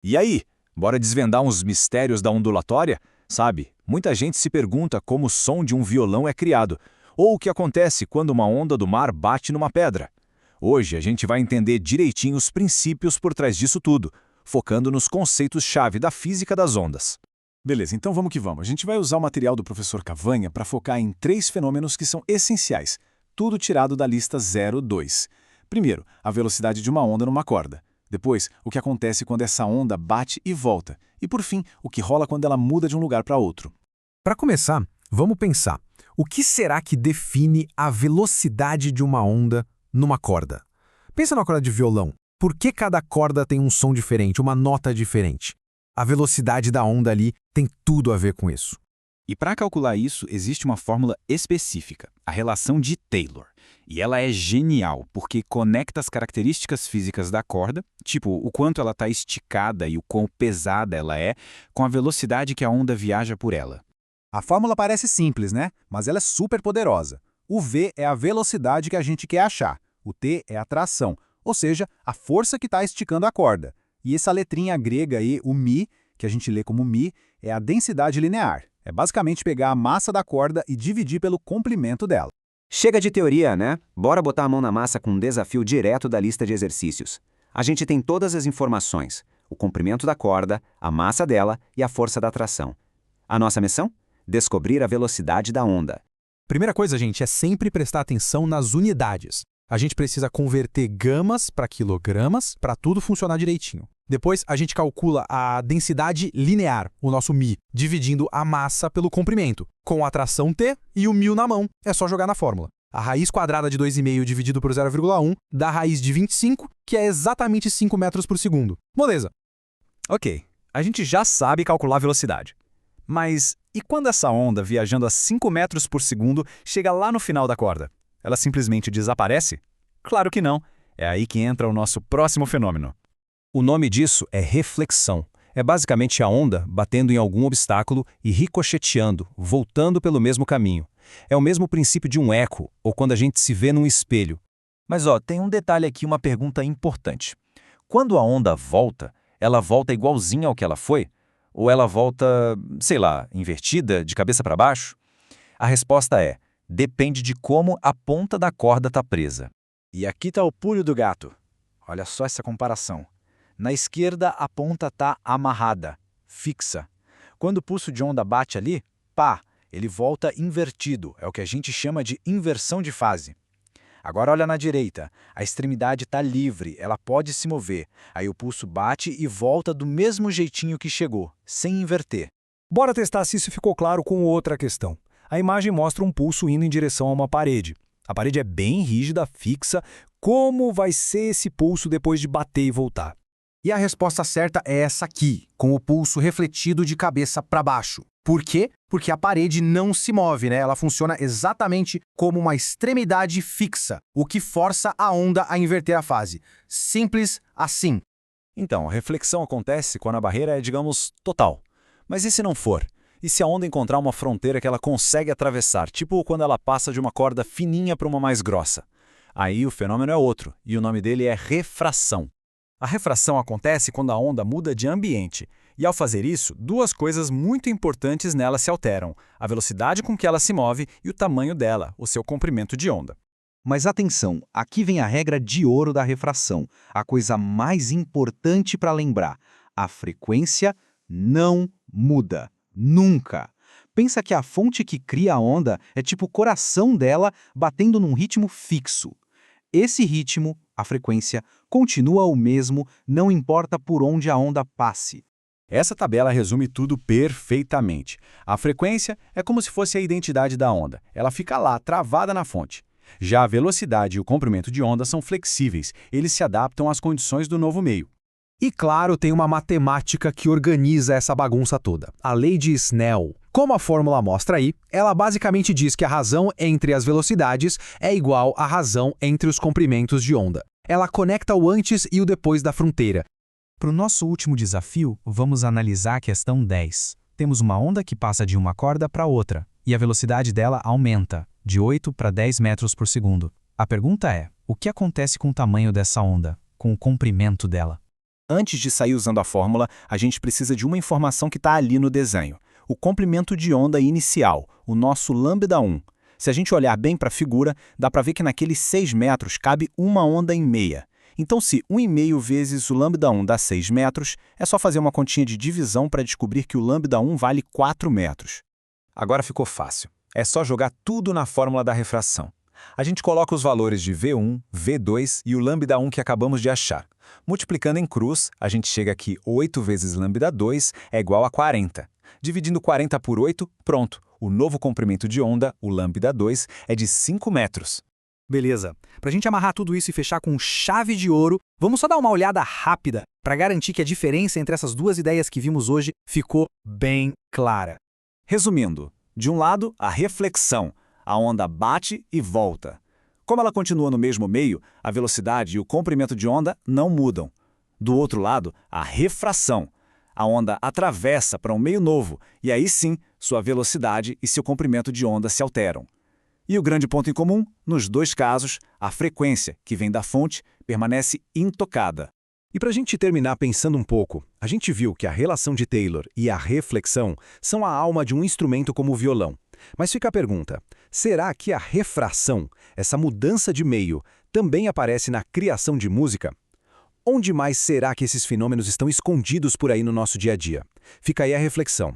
E aí, bora desvendar uns mistérios da ondulatória? Sabe, muita gente se pergunta como o som de um violão é criado, ou o que acontece quando uma onda do mar bate numa pedra. Hoje a gente vai entender direitinho os princípios por trás disso tudo, focando nos conceitos-chave da física das ondas. Beleza, então vamos que vamos. A gente vai usar o material do professor Cavanha para focar em 3 fenômenos que são essenciais, tudo tirado da lista 0,2. Primeiro, a velocidade de uma onda numa corda. Depois, o que acontece quando essa onda bate e volta. E por fim, o que rola quando ela muda de um lugar para outro. Para começar, vamos pensar. O que será que define a velocidade de uma onda numa corda? Pensa na corda de violão. Por que cada corda tem um som diferente, uma nota diferente? A velocidade da onda ali tem tudo a ver com isso. E para calcular isso, existe uma fórmula específica, a relação de Taylor. E ela é genial, porque conecta as características físicas da corda, tipo o quanto ela está esticada e o quão pesada ela é, com a velocidade que a onda viaja por ela. A fórmula parece simples, né? Mas ela é super poderosa. O V é a velocidade que a gente quer achar. O T é a tração, ou seja, a força que está esticando a corda. E essa letrinha grega aí, o mi, que a gente lê como mi, é a densidade linear. É basicamente pegar a massa da corda e dividir pelo comprimento dela. Chega de teoria, né? Bora botar a mão na massa com um desafio direto da lista de exercícios. A gente tem todas as informações: o comprimento da corda, a massa dela e a força da tração. A nossa missão? Descobrir a velocidade da onda. Primeira coisa, gente, é sempre prestar atenção nas unidades. A gente precisa converter gamas para quilogramas para tudo funcionar direitinho. Depois, a gente calcula a densidade linear, o nosso μ, dividindo a massa pelo comprimento, com a tração T e o μ na mão. É só jogar na fórmula. A raiz quadrada de 2,5 dividido por 0,1 dá a raiz de 25, que é exatamente 5 metros por segundo. Moleza! Ok, a gente já sabe calcular a velocidade. Mas e quando essa onda, viajando a 5 metros por segundo, chega lá no final da corda? Ela simplesmente desaparece? Claro que não. É aí que entra o nosso próximo fenômeno. O nome disso é reflexão. É basicamente a onda batendo em algum obstáculo e ricocheteando, voltando pelo mesmo caminho. É o mesmo princípio de um eco, ou quando a gente se vê num espelho. Mas tem um detalhe aqui, uma pergunta importante. Quando a onda volta, ela volta igualzinha ao que ela foi? Ou ela volta, sei lá, invertida, de cabeça para baixo? A resposta é: depende de como a ponta da corda está presa. E aqui está o pulo do gato. Olha só essa comparação. Na esquerda, a ponta está amarrada, fixa. Quando o pulso de onda bate ali, pá, ele volta invertido. É o que a gente chama de inversão de fase. Agora olha na direita. A extremidade está livre, ela pode se mover. Aí o pulso bate e volta do mesmo jeitinho que chegou, sem inverter. Bora testar se isso ficou claro com outra questão. A imagem mostra um pulso indo em direção a uma parede. A parede é bem rígida, fixa. Como vai ser esse pulso depois de bater e voltar? E a resposta certa é essa aqui, com o pulso refletido de cabeça para baixo. Por quê? Porque a parede não se move, né? Ela funciona exatamente como uma extremidade fixa, o que força a onda a inverter a fase. Simples assim. Então, a reflexão acontece quando a barreira é, digamos, total. Mas e se não for? E se a onda encontrar uma fronteira que ela consegue atravessar, tipo quando ela passa de uma corda fininha para uma mais grossa? Aí o fenômeno é outro, e o nome dele é refração. A refração acontece quando a onda muda de ambiente, e ao fazer isso, duas coisas muito importantes nela se alteram: a velocidade com que ela se move e o tamanho dela, o seu comprimento de onda. Mas atenção, aqui vem a regra de ouro da refração, a coisa mais importante para lembrar: a frequência não muda. Nunca. Pensa que a fonte que cria a onda é tipo o coração dela batendo num ritmo fixo. Esse ritmo, a frequência, continua o mesmo, não importa por onde a onda passe. Essa tabela resume tudo perfeitamente. A frequência é como se fosse a identidade da onda. Ela fica lá, travada na fonte. Já a velocidade e o comprimento de onda são flexíveis. Eles se adaptam às condições do novo meio. E claro, tem uma matemática que organiza essa bagunça toda, a lei de Snell. Como a fórmula mostra aí, ela basicamente diz que a razão entre as velocidades é igual à razão entre os comprimentos de onda. Ela conecta o antes e o depois da fronteira. Para o nosso último desafio, vamos analisar a questão 10. Temos uma onda que passa de uma corda para outra, e a velocidade dela aumenta, de 8 para 10 metros por segundo. A pergunta é: o que acontece com o tamanho dessa onda, com o comprimento dela? Antes de sair usando a fórmula, a gente precisa de uma informação que está ali no desenho. O comprimento de onda inicial, o nosso lambda1. Se a gente olhar bem para a figura, dá para ver que naqueles 6 metros cabe uma onda em meia. Então, se 1,5 vezes o lambda1 dá 6 metros, é só fazer uma continha de divisão para descobrir que o lambda1 vale 4 metros. Agora ficou fácil. É só jogar tudo na fórmula da refração. A gente coloca os valores de V1, V2 e o lambda1 que acabamos de achar. Multiplicando em cruz, a gente chega que 8 vezes lambda2 é igual a 40. Dividindo 40 por 8, pronto. O novo comprimento de onda, o lambda2, é de 5 metros. Beleza. Para a gente amarrar tudo isso e fechar com chave de ouro, vamos só dar uma olhada rápida para garantir que a diferença entre essas duas ideias que vimos hoje ficou bem clara. Resumindo, de um lado, a reflexão. A onda bate e volta. Como ela continua no mesmo meio, a velocidade e o comprimento de onda não mudam. Do outro lado, a refração. A onda atravessa para um meio novo, e aí sim, sua velocidade e seu comprimento de onda se alteram. E o grande ponto em comum, nos dois casos, a frequência, que vem da fonte, permanece intocada. E para a gente terminar pensando um pouco, a gente viu que a relação de Taylor e a reflexão são a alma de um instrumento como o violão. Mas fica a pergunta, será que a refração, essa mudança de meio, também aparece na criação de música? Onde mais será que esses fenômenos estão escondidos por aí no nosso dia a dia? Fica aí a reflexão.